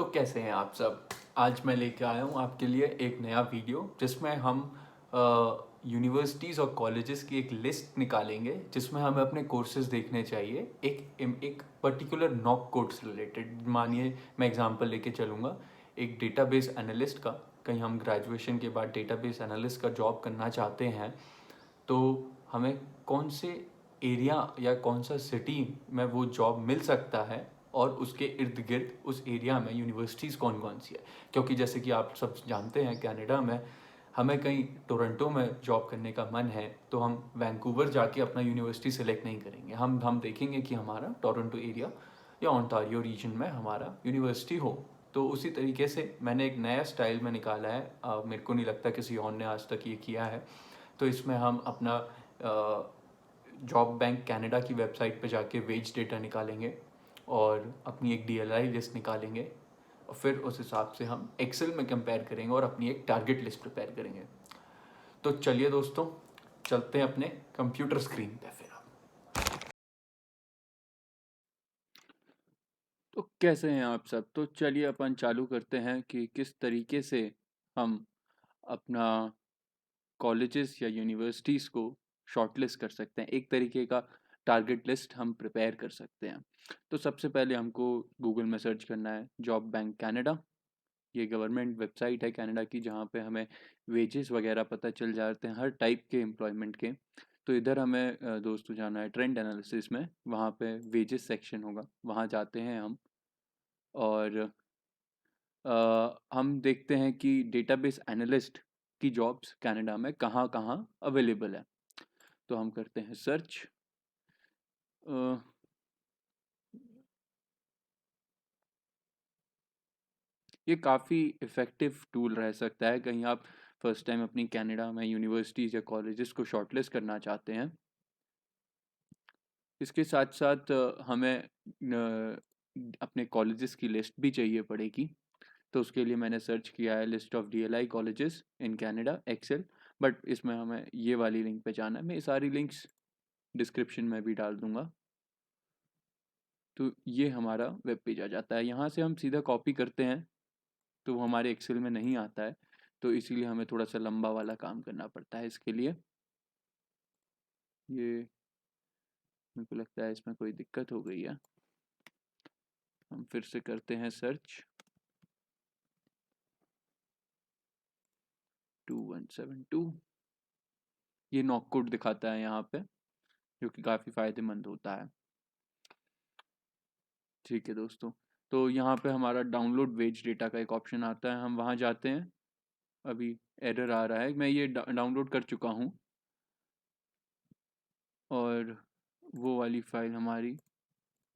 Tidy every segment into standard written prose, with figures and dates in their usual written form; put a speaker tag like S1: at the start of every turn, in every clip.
S1: तो कैसे हैं आप सब। आज मैं लेके आया हूँ आपके लिए एक नया वीडियो जिसमें हम यूनिवर्सिटीज़ और कॉलेजेस की एक लिस्ट निकालेंगे जिसमें हमें अपने कोर्सेज देखने चाहिए एक पर्टिकुलर नॉक कोड से रिलेटेड। मानिए मैं एग्जांपल लेके चलूँगा एक डेटाबेस एनालिस्ट का। कहीं हम ग्रेजुएशन के बाद डेटाबेस एनालिस्ट का जॉब करना चाहते हैं तो हमें कौन से एरिया या कौन सा सिटी में वो जॉब मिल सकता है और उसके इर्द गिर्द उस एरिया में यूनिवर्सिटीज़ कौन कौन सी है। क्योंकि जैसे कि आप सब जानते हैं कनाडा में हमें कहीं टोरंटो में जॉब करने का मन है तो हम वैंकूवर जाके अपना यूनिवर्सिटी सेलेक्ट नहीं करेंगे। हम देखेंगे कि हमारा टोरंटो एरिया या ओंटारियो रीजन में हमारा यूनिवर्सिटी हो। तो उसी तरीके से मैंने एक नया स्टाइल में निकाला है। मेरे को नहीं लगता किसी और ने आज तक ये किया है। तो इसमें हम अपना जॉब बैंक कनाडा की वेबसाइट पे जाके वेज डेटा निकालेंगे और अपनी एक डीएलआई लिस्ट निकालेंगे और फिर उस हिसाब से हम एक्सेल में कंपेयर करेंगे और अपनी एक टारगेट लिस्ट प्रिपेयर करेंगे। तो चलिए दोस्तों, चलते हैं अपने कंप्यूटर स्क्रीन पे। फिर तो कैसे हैं आप सब। तो चलिए अपन चालू करते हैं कि किस तरीके से हम अपना कॉलेजेस या यूनिवर्सिटीज़ को शॉर्टलिस्ट कर सकते हैं। एक तरीके का टारगेट लिस्ट हम प्रिपेयर कर सकते हैं। तो सबसे पहले हमको गूगल में सर्च करना है जॉब बैंक कनाडा। ये गवर्नमेंट वेबसाइट है कनाडा की जहाँ पे हमें वेजेस वगैरह पता चल जाते हैं हर टाइप के एम्प्लॉयमेंट के। तो इधर हमें दोस्तों जाना है ट्रेंड एनालिसिस में, वहाँ पे वेजेस सेक्शन होगा, वहाँ जाते हैं हम। और हम देखते हैं कि डेटाबेस एनालिस्ट की जॉब्स कनाडा में कहाँ कहाँ अवेलेबल है। तो हम करते हैं सर्च। ये काफ़ी इफ़ेक्टिव टूल रह सकता है कहीं आप फर्स्ट टाइम अपनी कनाडा में यूनिवर्सिटीज़ या कॉलेजेस को शॉर्टलिस्ट करना चाहते हैं। इसके साथ साथ हमें अपने कॉलेजेस की लिस्ट भी चाहिए पड़ेगी। तो उसके लिए मैंने सर्च किया है list of DLI colleges in Canada Excel. But इसमें हमें ये वाली लिंक पे जाना है। मैं ये सारी लिंक्स डिस्क्रिप्शन में भी डाल दूंगा। तो ये हमारा वेब पेज आ जाता है। यहाँ से हम सीधा कॉपी करते हैं तो वो हमारे एक्सेल में नहीं आता है। तो इसीलिए हमें थोड़ा सा लंबा वाला काम करना पड़ता है इसके लिए। ये मेरे को लगता है इसमें कोई दिक्कत हो गई है। हम फिर से करते हैं सर्च 2172। ये नॉक कोड दिखाता है यहाँ पे जो कि काफ़ी फ़ायदेमंद होता है। ठीक है दोस्तों, तो यहाँ पे हमारा डाउनलोड वेज डेटा का एक ऑप्शन आता है, हम वहाँ जाते हैं। अभी एरर आ रहा है, मैं ये डाउनलोड कर चुका हूँ और वो वाली फ़ाइल हमारी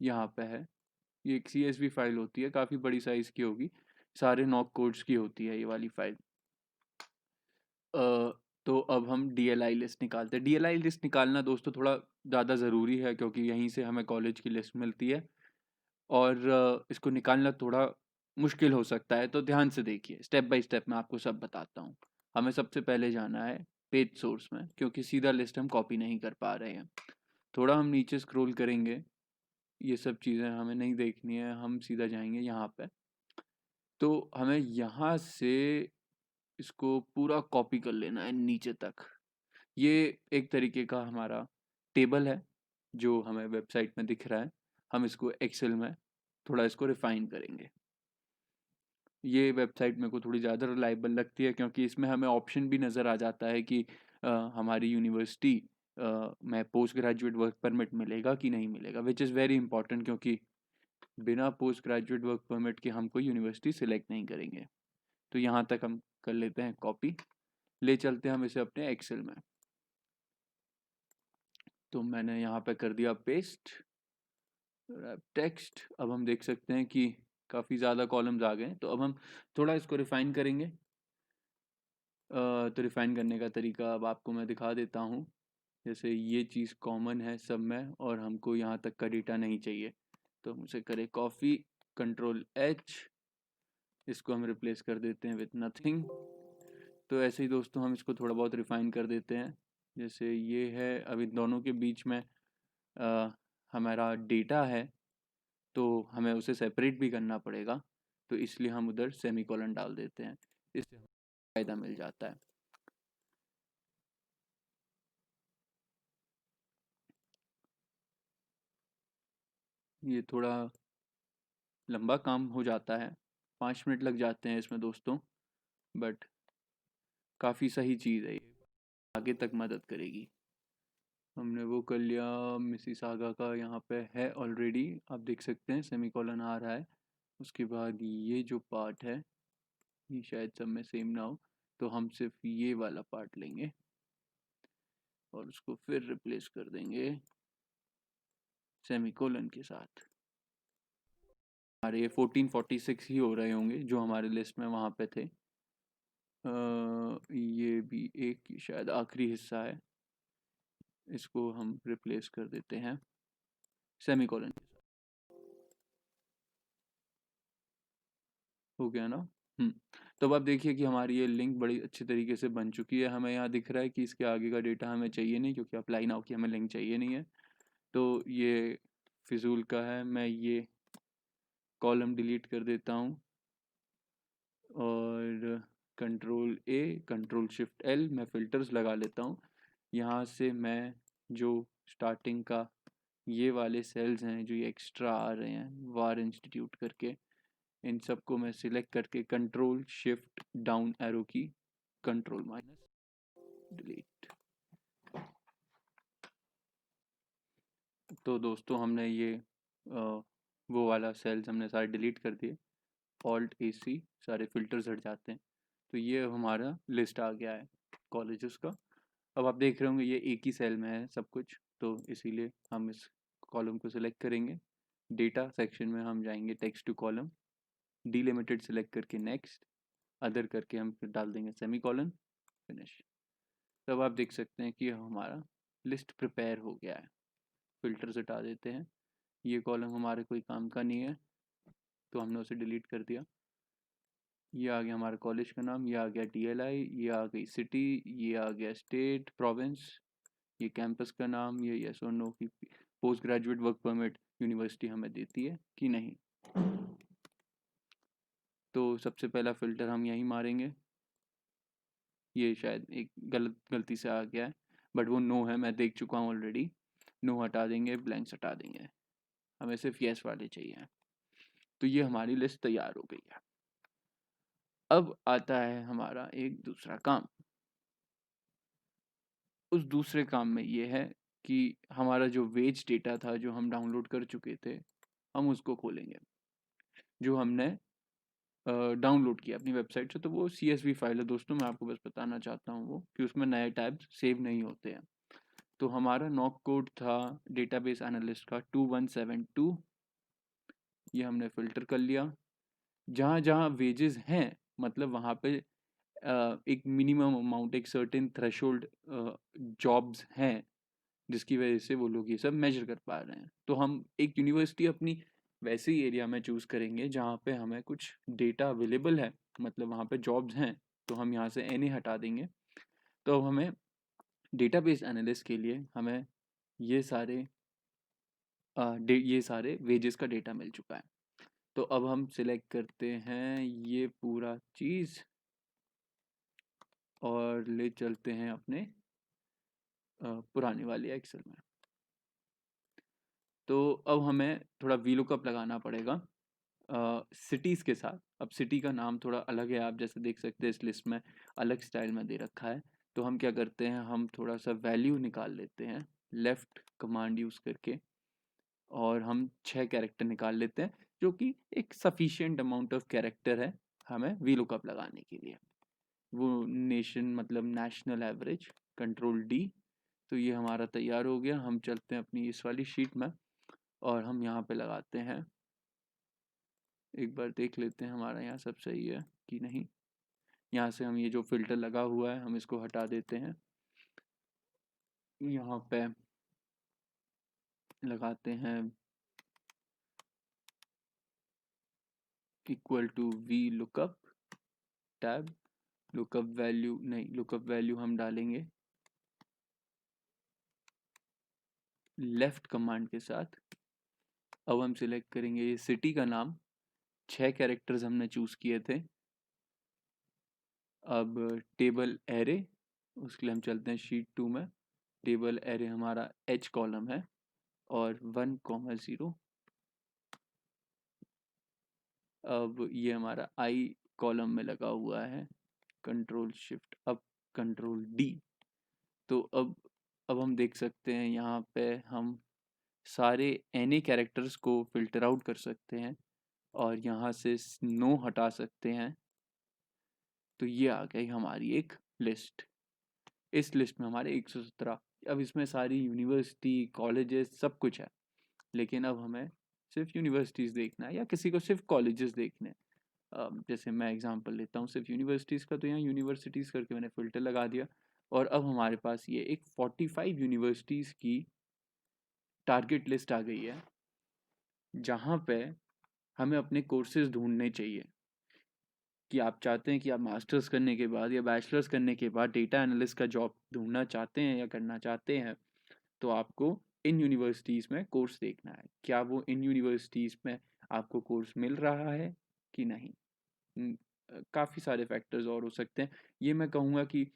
S1: यहाँ पे है। ये एक CSV फाइल होती है, काफ़ी बड़ी साइज़ की होगी, सारे नॉक कोड्स की होती है ये वाली फाइल। तो अब हम DLI लिस्ट निकालते हैं। DLI लिस्ट निकालना दोस्तों थोड़ा ज़्यादा ज़रूरी है क्योंकि यहीं से हमें कॉलेज की लिस्ट मिलती है और इसको निकालना थोड़ा मुश्किल हो सकता है। तो ध्यान से देखिए, स्टेप बाय स्टेप मैं आपको सब बताता हूँ। हमें सबसे पहले जाना है पेज सोर्स में क्योंकि सीधा लिस्ट हम कॉपी नहीं कर पा रहे हैं। थोड़ा हम नीचे स्क्रॉल करेंगे, ये सब चीज़ें हमें नहीं देखनी है, हम सीधा जाएंगे यहाँ पे। तो हमें यहाँ से इसको पूरा कॉपी कर लेना है नीचे तक। ये एक तरीके का हमारा टेबल है जो हमें वेबसाइट में दिख रहा है। हम इसको एक्सेल में थोड़ा इसको रिफाइन करेंगे। ये वेबसाइट मेरे को थोड़ी ज़्यादा रिलायबल लगती है क्योंकि इसमें हमें ऑप्शन भी नज़र आ जाता है कि हमारी यूनिवर्सिटी में पोस्ट ग्रेजुएट वर्क परमिट मिलेगा कि नहीं मिलेगा, विच इज़ वेरी इंपॉर्टेंट क्योंकि बिना पोस्ट ग्रेजुएट वर्क परमिट के हम कोई यूनिवर्सिटी सिलेक्ट नहीं करेंगे। तो यहाँ तक हम कर लेते हैं कॉपी, ले चलते हैं हम इसे अपने एक्सेल में। तो मैंने यहाँ पे कर दिया पेस्ट टेक्स्ट। अब हम देख सकते हैं कि काफ़ी ज़्यादा कॉलम्स आ गए। तो अब हम थोड़ा इसको रिफाइन करेंगे। तो रिफाइन करने का तरीका अब आपको मैं दिखा देता हूँ। जैसे ये चीज़ कॉमन है सब में और हमको यहाँ तक का डेटा नहीं चाहिए, तो हम उसे करें कॉफ़ी, Ctrl+H, इसको हम रिप्लेस कर देते हैं विथ नथिंग। तो ऐसे ही दोस्तों हम इसको थोड़ा बहुत रिफाइन कर देते हैं। जैसे ये है, अब इन दोनों के बीच में हमारा डेटा है तो हमें उसे सेपरेट भी करना पड़ेगा। तो इसलिए हम उधर सेमीकोलन डाल देते हैं, इससे हमें फ़ायदा मिल जाता है। ये थोड़ा लंबा काम हो जाता है, 5 मिनट लग जाते हैं इसमें दोस्तों, बट काफ़ी सही चीज़ है ये, आगे तक मदद करेगी। हमने वो कर लिया, मिसिसागा का यहाँ पे है ऑलरेडी, आप देख सकते हैं सेमीकोलन आ रहा है। उसके बाद ये जो पार्ट है ये शायद सब में सेम ना हो, तो हम सिर्फ ये वाला पार्ट लेंगे और उसको फिर रिप्लेस कर देंगे सेमीकोलन के साथ। हमारे ये 1446 ही हो रहे होंगे जो हमारे लिस्ट में वहाँ पे थे। ये भी एक शायद आखिरी हिस्सा है, इसको हम रिप्लेस कर देते हैं सेमीकोलन के साथ। हो गया ना? तो अब आप देखिए कि हमारी ये लिंक बड़ी अच्छी तरीके से बन चुकी है। हमें यहाँ दिख रहा है कि इसके आगे का डेटा हमें चाहिए नहीं, क्योंकि अप्लाई नाउ की हमें लिंक चाहिए नहीं है, तो ये फिजूल का है। मैं ये कॉलम डिलीट कर देता हूँ और कंट्रोल ए कंट्रोल शिफ्ट एल मैं फ़िल्टर्स लगा लेता हूँ। यहाँ से मैं जो स्टार्टिंग का ये वाले सेल्स हैं जो ये एक्स्ट्रा आ रहे हैं वार इंस्टीट्यूट करके, इन सबको मैं सिलेक्ट करके कंट्रोल शिफ्ट डाउन एरो की कंट्रोल माइनस डिलीट। तो दोस्तों हमने ये वो वाला सेल्स हमने सारे डिलीट कर दिए, ऑल्ट ए सी, सारे फिल्टर्स हट जाते हैं। तो ये हमारा लिस्ट आ गया है कॉलेजेस का। अब आप देख रहे होंगे ये एक ही सेल में है सब कुछ, तो इसीलिए हम इस कॉलम को सिलेक्ट करेंगे। डेटा सेक्शन में हम जाएंगे text to column, delimited select करके नेक्स्ट, अदर करके हम फिर डाल देंगे सेमी कॉलन, फिनिश। तब आप देख सकते हैं कि हमारा लिस्ट प्रिपेयर हो गया है। फिल्टर्स हटा देते हैं, ये कॉलम हमारे कोई काम का नहीं है तो हमने उसे डिलीट कर दिया। ये आ गया हमारा कॉलेज का नाम, ये आ गया DLI, ये आ गई सिटी, ये आ गया स्टेट प्रोविंस, ये कैंपस का नाम, ये यस और नो की post graduate work permit university हमें देती है कि नहीं। तो सबसे पहला फ़िल्टर हम यहीं मारेंगे, ये शायद एक गलती से आ गया है, बट वो नो है, मैं देख चुका हूँ ऑलरेडी। नो हटा देंगे, ब्लैंक्स हटा देंगे, हमें सिर्फ यस वाले चाहिए। तो ये हमारी लिस्ट तैयार हो गई है। अब आता है हमारा एक दूसरा काम। उस दूसरे काम में ये है कि हमारा जो वेज डेटा था जो हम डाउनलोड कर चुके थे, हम उसको खोलेंगे, जो हमने डाउनलोड किया अपनी वेबसाइट से। तो वो CSV फाइल है दोस्तों, मैं आपको बस बताना चाहता हूँ वो कि उसमें नए टैब्स सेव नहीं होते हैं। तो हमारा नॉक कोड था डेटाबेस एनालिस्ट का 2172, ये हमने फ़िल्टर कर लिया। जहाँ जहाँ वेजेस हैं, मतलब वहाँ पे एक मिनिमम अमाउंट, एक सर्टेन थ्रेशोल्ड जॉब्स हैं जिसकी वजह से वो लोग ये सब मेजर कर पा रहे हैं। तो हम एक यूनिवर्सिटी अपनी वैसे ही एरिया में चूज़ करेंगे जहाँ पे हमें कुछ डेटा अवेलेबल है, मतलब वहाँ पे जॉब्स हैं। तो हम यहाँ से NA हटा देंगे। तो अब हमें डेटाबेस एनालिस्ट के लिए हमें ये सारे ये सारे वेजेस का डेटा मिल चुका है। तो अब हम सिलेक्ट करते हैं ये पूरा चीज़ और ले चलते हैं अपने पुराने वाले एक्सेल में। तो अब हमें थोड़ा VLOOKUP लगाना पड़ेगा सिटीज़ के साथ। अब सिटी का नाम थोड़ा अलग है, आप जैसे देख सकते हैं इस लिस्ट में अलग स्टाइल में दे रखा है। तो हम क्या करते हैं, हम थोड़ा सा वैल्यू निकाल लेते हैं लेफ़्ट कमांड यूज़ करके, और हम 6 कैरेक्टर निकाल लेते हैं, जो कि एक सफिशिएंट अमाउंट ऑफ कैरेक्टर है हमें VLOOKUP लगाने के लिए। वो नेशन मतलब नेशनल एवरेज, कंट्रोल D। तो ये हमारा तैयार हो गया। हम चलते हैं अपनी इस वाली शीट में और हम यहाँ पे लगाते हैं, एक बार देख लेते हैं हमारा यहाँ सब सही है कि नहीं। यहाँ से हम ये जो फिल्टर लगा हुआ है हम इसको हटा देते हैं, यहाँ पे लगाते हैं equal to VLOOKUP tab, lookup value नहीं, लुकअप वैल्यू हम डालेंगे लेफ्ट कमांड के साथ। अब हम सिलेक्ट करेंगे ये सिटी का नाम, 6 कैरेक्टर्स हमने चूज़ किए थे। अब टेबल एरे, उसके लिए हम चलते हैं शीट 2 में। टेबल एरे हमारा H कॉलम है और 1,0। अब ये हमारा I कॉलम में लगा हुआ है, control shift up control D। तो अब हम देख सकते हैं यहाँ पे हम सारे NA कैरेक्टर्स को फिल्टर आउट कर सकते हैं और यहाँ से नो हटा सकते हैं। तो ये आ गई हमारी एक लिस्ट। इस लिस्ट में हमारे 117, अब इसमें सारी यूनिवर्सिटी कॉलेजेस सब कुछ है, लेकिन अब हमें सिर्फ यूनिवर्सिटीज़ देखना है या किसी को सिर्फ कॉलेजेस देखने हैं। जैसे मैं एग्जांपल लेता हूँ सिर्फ यूनिवर्सिटीज़ का, तो यहाँ यूनिवर्सिटीज़ करके मैंने फ़िल्टर लगा दिया और अब हमारे पास ये एक 45 यूनिवर्सिटीज़ की टारगेट लिस्ट आ गई है, जहाँ पे हमें अपने कोर्सेज ढूंढने चाहिए कि आप चाहते हैं कि आप मास्टर्स करने के बाद या बैचलर्स करने के बाद डेटा एनालिस्ट का जॉब ढूंढना चाहते हैं या करना चाहते हैं, तो आपको इन यूनिवर्सिटीज़ में कोर्स देखना है। क्या वो इन यूनिवर्सिटीज़ में आपको कोर्स मिल रहा है कि नहीं। काफ़ी सारे फैक्टर्स और हो सकते हैं। ये मैं कहूँगा कि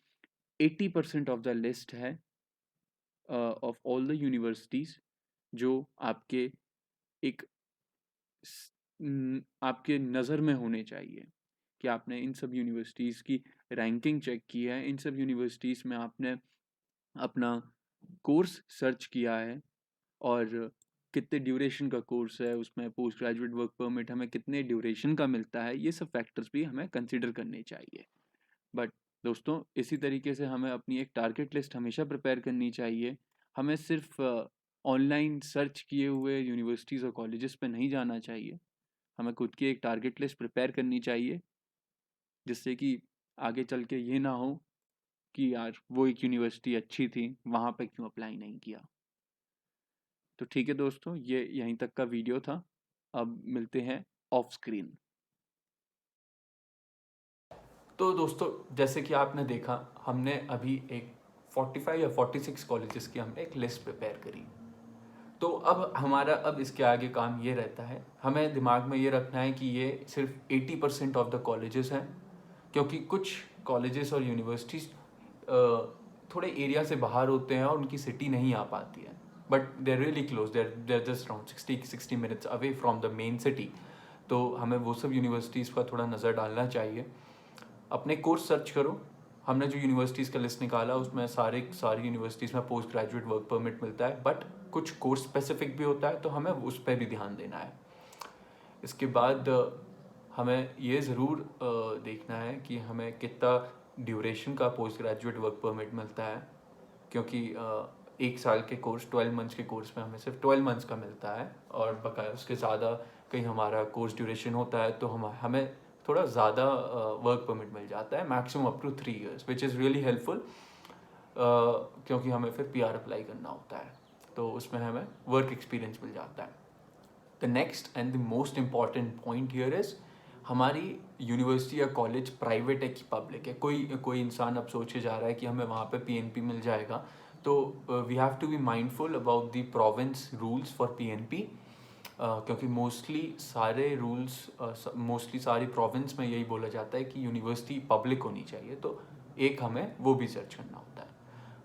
S1: 80% ऑफ द लिस्ट है ऑफ ऑल द यूनिवर्सिटीज़, जो आपके एक आपके नज़र में होने चाहिए कि आपने इन सब यूनिवर्सिटीज़ की रैंकिंग चेक की है, इन सब यूनिवर्सिटीज़ में आपने अपना कोर्स सर्च किया है और कितने ड्यूरेशन का कोर्स है, उसमें पोस्ट ग्रेजुएट वर्क परमिट हमें कितने ड्यूरेशन का मिलता है, ये सब फैक्टर्स भी हमें कंसिडर करने चाहिए। बट दोस्तों, इसी तरीके से हमें अपनी एक टारगेट लिस्ट हमेशा प्रिपेयर करनी चाहिए। हमें सिर्फ ऑनलाइन सर्च किए हुए यूनिवर्सिटीज़ और कॉलेजेस पे नहीं जाना चाहिए। हमें खुद की एक टारगेट लिस्ट प्रिपेयर करनी चाहिए, जिससे कि आगे चल के ये ना हो कि यार वो एक यूनिवर्सिटी अच्छी थी, वहाँ पे क्यों अप्लाई नहीं किया। तो ठीक है दोस्तों, ये यहीं तक का वीडियो था। अब मिलते हैं ऑफ स्क्रीन। तो दोस्तों, जैसे कि आपने देखा, हमने अभी एक 45 या 46 कॉलेजेस की हमने एक लिस्ट प्रिपेयर करी। तो अब इसके आगे काम ये रहता है, हमें दिमाग में ये रखना है कि ये सिर्फ 80% ऑफ द कॉलेजेस हैं, क्योंकि कुछ कॉलेजेस और यूनिवर्सिटीज़ थोड़े एरिया से बाहर होते हैं और उनकी सिटी नहीं आ पाती है, but they are really close, they are just around 60 minutes away from the main city. तो हमें वो सब यूनिवर्सिटीज़ पर थोड़ा नज़र डालना चाहिए। अपने कोर्स सर्च करो। हमने जो यूनिवर्सिटीज़ का लिस्ट निकाला उसमें सारी यूनिवर्सिटीज़ में पोस्ट ग्रेजुएट वर्क परमिट मिलता है, बट कुछ कोर्स स्पेसिफिक भी होता है, तो हमें उस पर भी ध्यान देना है। इसके बाद हमें ये ज़रूर देखना है कि हमें कितना ड्यूरेशन का पोस्ट ग्रेजुएट वर्क परमिट मिलता है, क्योंकि 1 साल के कोर्स 12 मंथ्स के कोर्स में हमें सिर्फ 12 मंथ्स का मिलता है, और बकाया उसके ज़्यादा कहीं हमारा कोर्स ड्यूरेशन होता है तो हमें थोड़ा ज़्यादा वर्क परमिट मिल जाता है, maximum up to 3 years, which is really helpful, क्योंकि हमें फिर PR अप्लाई करना होता है, तो उसमें हमें वर्क एक्सपीरियंस मिल जाता है। The next and the most important point here is, हमारी यूनिवर्सिटी या कॉलेज प्राइवेट है कि पब्लिक है। कोई इंसान अब सोचे जा रहा है कि हमें वहाँ पे PNP मिल जाएगा, तो we have to be mindful about the province rules for PNP, क्योंकि मोस्टली सारी प्रोविंस में यही बोला जाता है कि यूनिवर्सिटी पब्लिक होनी चाहिए, तो एक हमें वो भी सर्च करना होता है।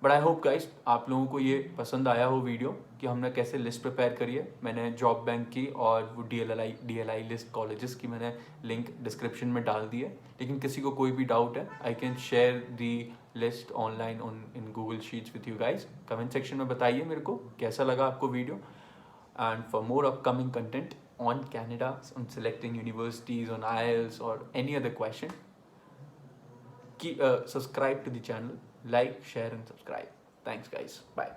S1: बट आई होप गाइस आप लोगों को ये पसंद आया हो वीडियो, कि हमने कैसे लिस्ट प्रिपेयर करी है। मैंने जॉब बैंक की और वो DLI लिस्ट कॉलेजेस की मैंने लिंक डिस्क्रिप्शन में डाल दी है, लेकिन किसी को कोई भी डाउट है, I can share the list online in Google sheets with you guys. Comment section में बताइए मेरे को कैसा लगा आपको video, and for more upcoming content on Canada, on selecting universities, on IELTS or any other question, subscribe to the channel, like, share and subscribe. Thanks guys, bye.